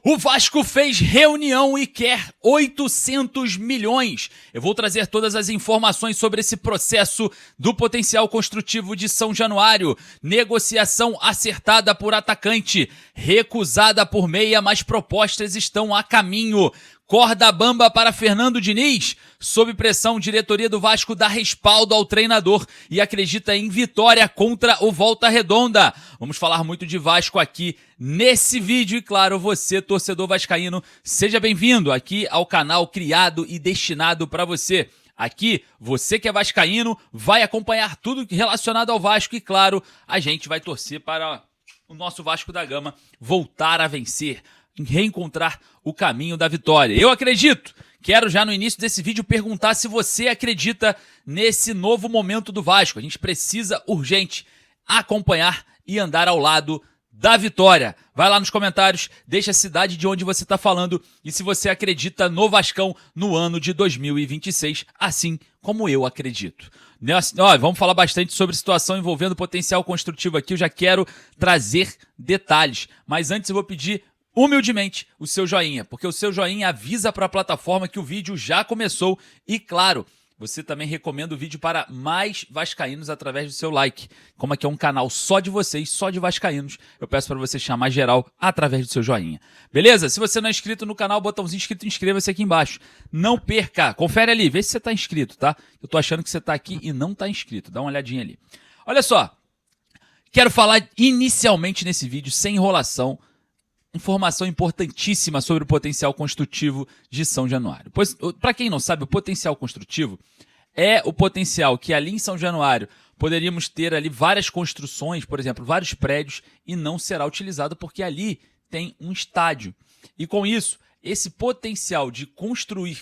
O Vasco fez reunião e quer 800 milhões. Eu vou trazer todas as informações sobre esse processo do potencial construtivo de São Januário. Negociação acertada por atacante, recusada por meia, mas propostas estão a caminho. Corda bamba para Fernando Diniz. Sob pressão, diretoria do Vasco dá respaldo ao treinador e acredita em vitória contra o Volta Redonda. Vamos falar muito de Vasco aqui nesse vídeo e, claro, você, torcedor vascaíno, seja bem-vindo aqui ao canal criado e destinado para você. Aqui, você que é vascaíno vai acompanhar tudo relacionado ao Vasco e, claro, a gente vai torcer para o nosso Vasco da Gama voltar a vencer, reencontrar o caminho da vitória. Eu acredito. Quero já no início desse vídeo perguntar se você acredita nesse novo momento do Vasco. A gente precisa urgente acompanhar e andar ao lado da vitória. Vai lá nos comentários, deixa a cidade de onde você está falando e se você acredita no Vascão no ano de 2026, assim como eu acredito. Vamos falar bastante sobre situação envolvendo potencial construtivo aqui. Eu já quero trazer detalhes, mas antes eu vou pedir humildemente o seu joinha, porque o seu joinha avisa para a plataforma que o vídeo já começou e, claro, você também recomenda o vídeo para mais vascaínos através do seu like. Como aqui é um canal só de vocês, só de vascaínos, eu peço para você chamar geral através do seu joinha. Beleza? Se você não é inscrito no canal, botãozinho inscrito, inscreva-se aqui embaixo. Não perca, confere ali, vê se você está inscrito, tá? Eu tô achando que você está aqui e não está inscrito, dá uma olhadinha ali. Olha só, quero falar inicialmente nesse vídeo, sem enrolação, informação importantíssima sobre o potencial construtivo de São Januário. Pois, para quem não sabe, o potencial construtivo é o potencial que ali em São Januário poderíamos ter ali várias construções, por exemplo, vários prédios, e não será utilizado porque ali tem um estádio. E com isso, esse potencial de construir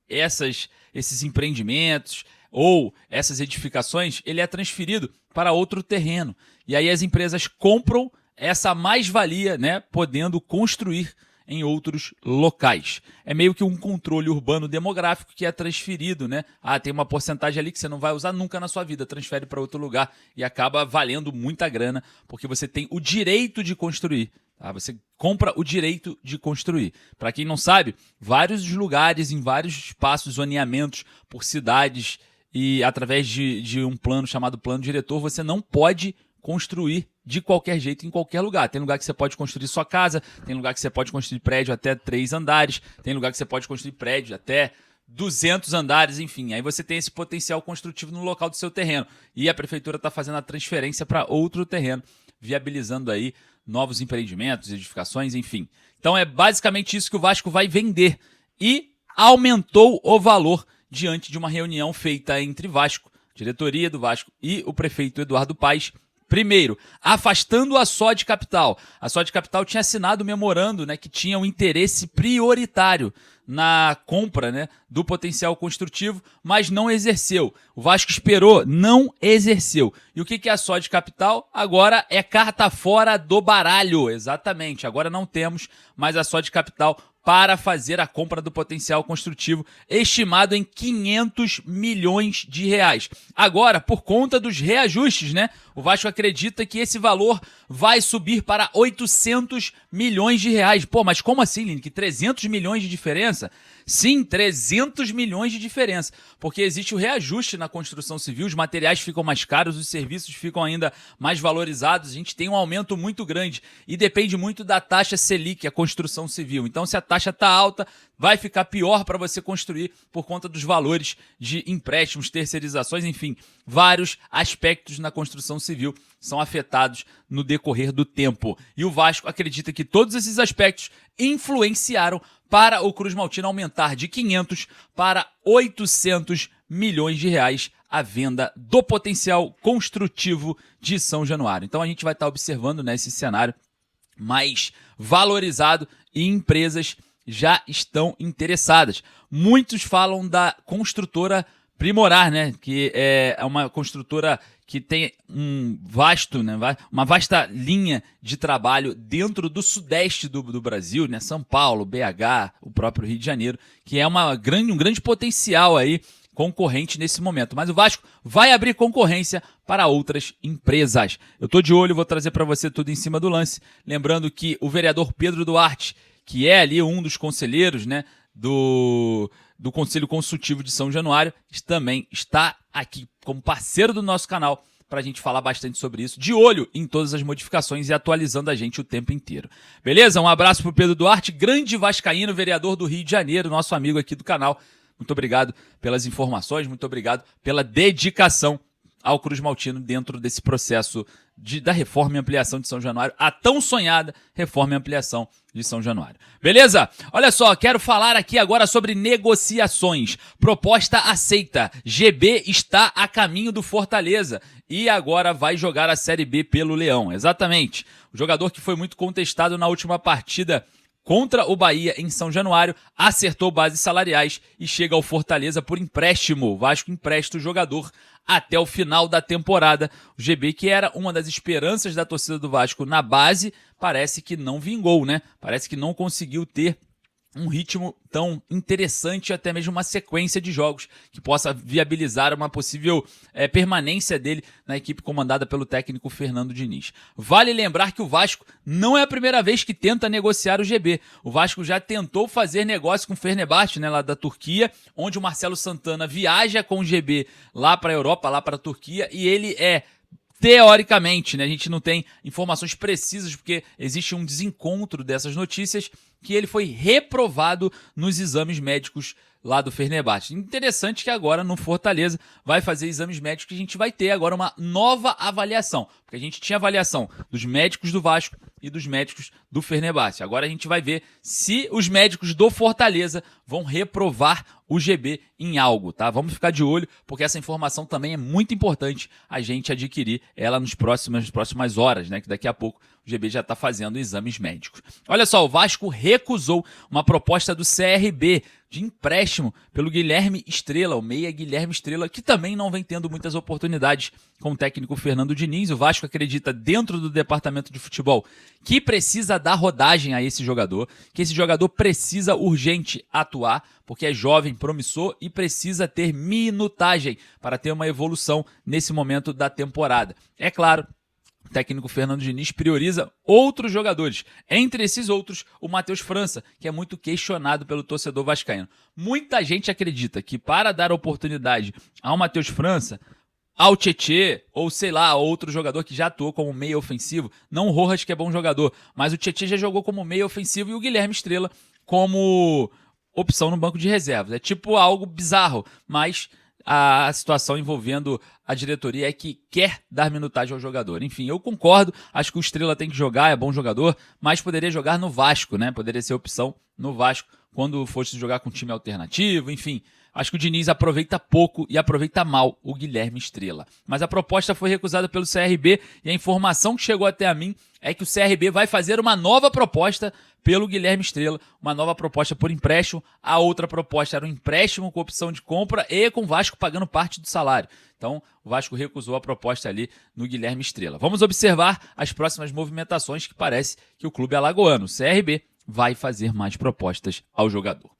esses empreendimentos ou essas edificações, ele é transferido para outro terreno. E aí as empresas compram essa mais-valia, né, podendo construir em outros locais. É meio que um controle urbano demográfico que é transferido, né? Tem uma porcentagem ali que você não vai usar nunca na sua vida, transfere para outro lugar e acaba valendo muita grana, porque você tem o direito de construir. Tá? Você compra o direito de construir. Para quem não sabe, vários lugares, em vários espaços, zoneamentos por cidades e através de um plano chamado plano diretor, você não pode construir de qualquer jeito em qualquer lugar. Tem lugar que você pode construir sua casa, tem lugar que você pode construir prédio até 3 andares, tem lugar que você pode construir prédio até 200 andares, enfim. Aí você tem esse potencial construtivo no local do seu terreno. E a prefeitura está fazendo a transferência para outro terreno, viabilizando aí novos empreendimentos, edificações, enfim. Então é basicamente isso que o Vasco vai vender. E aumentou o valor diante de uma reunião feita entre Vasco, diretoria do Vasco e o prefeito Eduardo Paes. Primeiro, afastando a Sode Capital. A Sode Capital tinha assinado um memorando, né, que tinha um interesse prioritário na compra, né, do potencial construtivo, mas não exerceu. O Vasco esperou, não exerceu. E o que é a Sode Capital? Agora é carta fora do baralho. Exatamente, agora não temos mais a Sode Capital para fazer a compra do potencial construtivo, estimado em 500 milhões de reais. Agora, por conta dos reajustes, né, o Vasco acredita que esse valor vai subir para 800 milhões de reais. Pô, mas como assim, Lini? Que 300 milhões de diferença? Sim, 300 milhões de diferença, porque existe o reajuste na construção civil, os materiais ficam mais caros, os serviços ficam ainda mais valorizados, a gente tem um aumento muito grande e depende muito da taxa Selic, a construção civil. Então, se a taxa está alta, vai ficar pior para você construir por conta dos valores de empréstimos, terceirizações, enfim, vários aspectos na construção civil são afetados no decorrer do tempo. E o Vasco acredita que todos esses aspectos influenciaram para o Cruz Maltino aumentar de 500 para 800 milhões de reais a venda do potencial construtivo de São Januário. Então a gente vai estar observando, né, esse cenário mais valorizado e empresas já estão interessadas. Muitos falam da construtora Primorar, né, que é uma construtora que tem uma vasta linha de trabalho dentro do sudeste do Brasil, né, São Paulo, BH, o próprio Rio de Janeiro, que é um grande potencial aí concorrente nesse momento. Mas o Vasco vai abrir concorrência para outras empresas. Eu estou de olho, vou trazer para você tudo em cima do lance. Lembrando que o vereador Pedro Duarte, que é ali um dos conselheiros, né, do Conselho Consultivo de São Januário, também está aqui como parceiro do nosso canal para a gente falar bastante sobre isso, de olho em todas as modificações e atualizando a gente o tempo inteiro. Beleza? Um abraço pro Pedro Duarte, grande vascaíno, vereador do Rio de Janeiro, nosso amigo aqui do canal. Muito obrigado pelas informações, muito obrigado pela dedicação ao Cruz Maltino dentro desse processo da reforma e ampliação de São Januário, a tão sonhada reforma e ampliação de São Januário. Beleza? Olha só, quero falar aqui agora sobre negociações. Proposta aceita. GB está a caminho do Fortaleza e agora vai jogar a Série B pelo Leão. Exatamente. O jogador que foi muito contestado na última partida contra o Bahia em São Januário, acertou bases salariais e chega ao Fortaleza por empréstimo. O Vasco empresta o jogador até o final da temporada. O GB, que era uma das esperanças da torcida do Vasco na base, parece que não vingou, né? Parece que não conseguiu ter um ritmo tão interessante, até mesmo uma sequência de jogos que possa viabilizar uma possível permanência dele na equipe comandada pelo técnico Fernando Diniz. Vale lembrar que o Vasco não é a primeira vez que tenta negociar o GB. O Vasco já tentou fazer negócio com o Fenerbahçe, né, lá da Turquia, onde o Marcelo Santana viaja com o GB lá para a Europa, lá para a Turquia, e ele teoricamente, né, a gente não tem informações precisas porque existe um desencontro dessas notícias, que ele foi reprovado nos exames médicos lá do Fenerbahçe. Interessante que agora no Fortaleza vai fazer exames médicos que a gente vai ter agora uma nova avaliação, porque a gente tinha avaliação dos médicos do Vasco e dos médicos do Fenerbahçe. Agora a gente vai ver se os médicos do Fortaleza vão reprovar o GB em algo, tá? Vamos ficar de olho, porque essa informação também é muito importante a gente adquirir ela nas próximas horas, né? Que daqui a pouco o GB já está fazendo exames médicos. Olha só, o Vasco recusou uma proposta do CRB de empréstimo pelo Guilherme Estrela, o meia Guilherme Estrela, que também não vem tendo muitas oportunidades com o técnico Fernando Diniz. O Vasco acredita dentro do departamento de futebol que precisa dar rodagem a esse jogador, que esse jogador precisa urgente atuar, porque é jovem, promissor e precisa ter minutagem para ter uma evolução nesse momento da temporada. É claro, o técnico Fernando Diniz prioriza outros jogadores. Entre esses outros, o Matheus França, que é muito questionado pelo torcedor vascaíno. Muita gente acredita que para dar oportunidade ao Matheus França, ao Tietê, ou sei lá, outro jogador que já atuou como meia ofensivo, não o Rojas, que é bom jogador, mas o Tietê já jogou como meia ofensivo e o Guilherme Estrela como opção no banco de reservas. É tipo algo bizarro, mas a situação envolvendo a diretoria é que quer dar minutagem ao jogador. Enfim, eu concordo, acho que o Estrela tem que jogar, é bom jogador, mas poderia jogar no Vasco, né? Poderia ser opção no Vasco quando fosse jogar com time alternativo, enfim. Acho que o Diniz aproveita pouco e aproveita mal o Guilherme Estrela. Mas a proposta foi recusada pelo CRB e a informação que chegou até a mim é que o CRB vai fazer uma nova proposta pelo Guilherme Estrela, uma nova proposta por empréstimo. A outra proposta era um empréstimo com opção de compra e com o Vasco pagando parte do salário. Então, o Vasco recusou a proposta ali no Guilherme Estrela. Vamos observar as próximas movimentações, que parece que o clube alagoano, o CRB, vai fazer mais propostas ao jogador.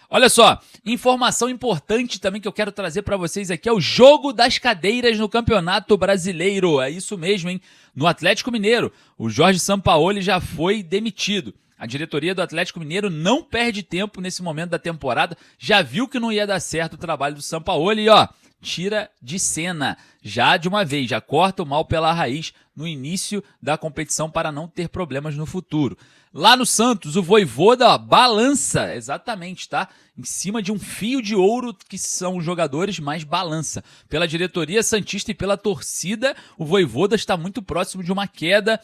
Olha só, informação importante também que eu quero trazer para vocês aqui é o jogo das cadeiras no Campeonato Brasileiro. É isso mesmo, hein? No Atlético Mineiro, o Jorge Sampaoli já foi demitido. A diretoria do Atlético Mineiro não perde tempo nesse momento da temporada, já viu que não ia dar certo o trabalho do Sampaoli e ó, tira de cena, já de uma vez, já corta o mal pela raiz no início da competição para não ter problemas no futuro. Lá no Santos, o Vojvoda, ó, balança, exatamente, tá? Em cima de um fio de ouro que são os jogadores, mas balança. Pela diretoria santista e pela torcida, o Vojvoda está muito próximo de uma queda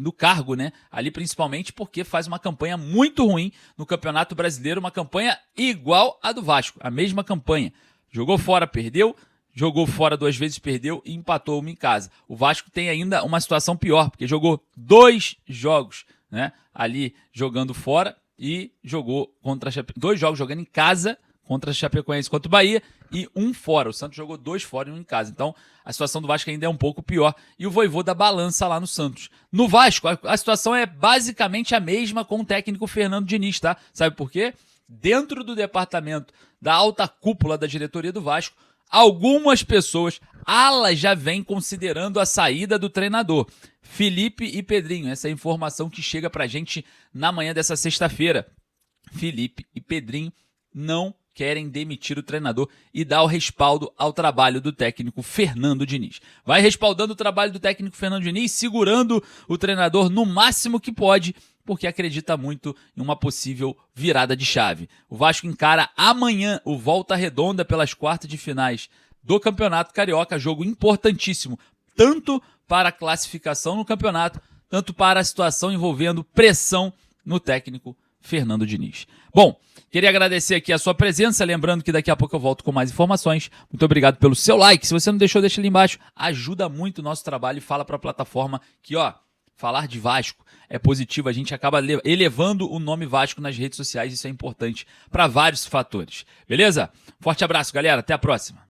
no cargo, né? Ali principalmente porque faz uma campanha muito ruim no Campeonato Brasileiro, uma campanha igual à do Vasco, a mesma campanha. Jogou fora, perdeu, jogou fora 2 vezes, perdeu e empatou uma em casa. O Vasco tem ainda uma situação pior, porque jogou 2 jogos, né, ali jogando fora e jogou contra 2 jogos jogando em casa contra a Chapecoense, contra o Bahia e 1 fora. O Santos jogou 2 fora e 1 em casa. Então a situação do Vasco ainda é um pouco pior e o Vojvoda balança lá no Santos. No Vasco, a situação é basicamente a mesma com o técnico Fernando Diniz, tá? Sabe por quê? Dentro do departamento da alta cúpula da diretoria do Vasco, algumas pessoas, alas já vêm considerando a saída do treinador. Felipe e Pedrinho, essa é a informação que chega pra gente na manhã dessa sexta-feira. Felipe e Pedrinho não querem demitir o treinador e dar o respaldo ao trabalho do técnico Fernando Diniz. Vai respaldando o trabalho do técnico Fernando Diniz, segurando o treinador no máximo que pode, porque acredita muito em uma possível virada de chave. O Vasco encara amanhã o Volta Redonda pelas quartas de finais do Campeonato Carioca, jogo importantíssimo, tanto para a classificação no campeonato, tanto para a situação envolvendo pressão no técnico Fernando Diniz. Bom, queria agradecer aqui a sua presença, lembrando que daqui a pouco eu volto com mais informações. Muito obrigado pelo seu like. Se você não deixou, deixa ali embaixo. Ajuda muito o nosso trabalho e fala para a plataforma que, falar de Vasco é positivo. A gente acaba elevando o nome Vasco nas redes sociais. Isso é importante para vários fatores. Beleza? Forte abraço, galera. Até a próxima.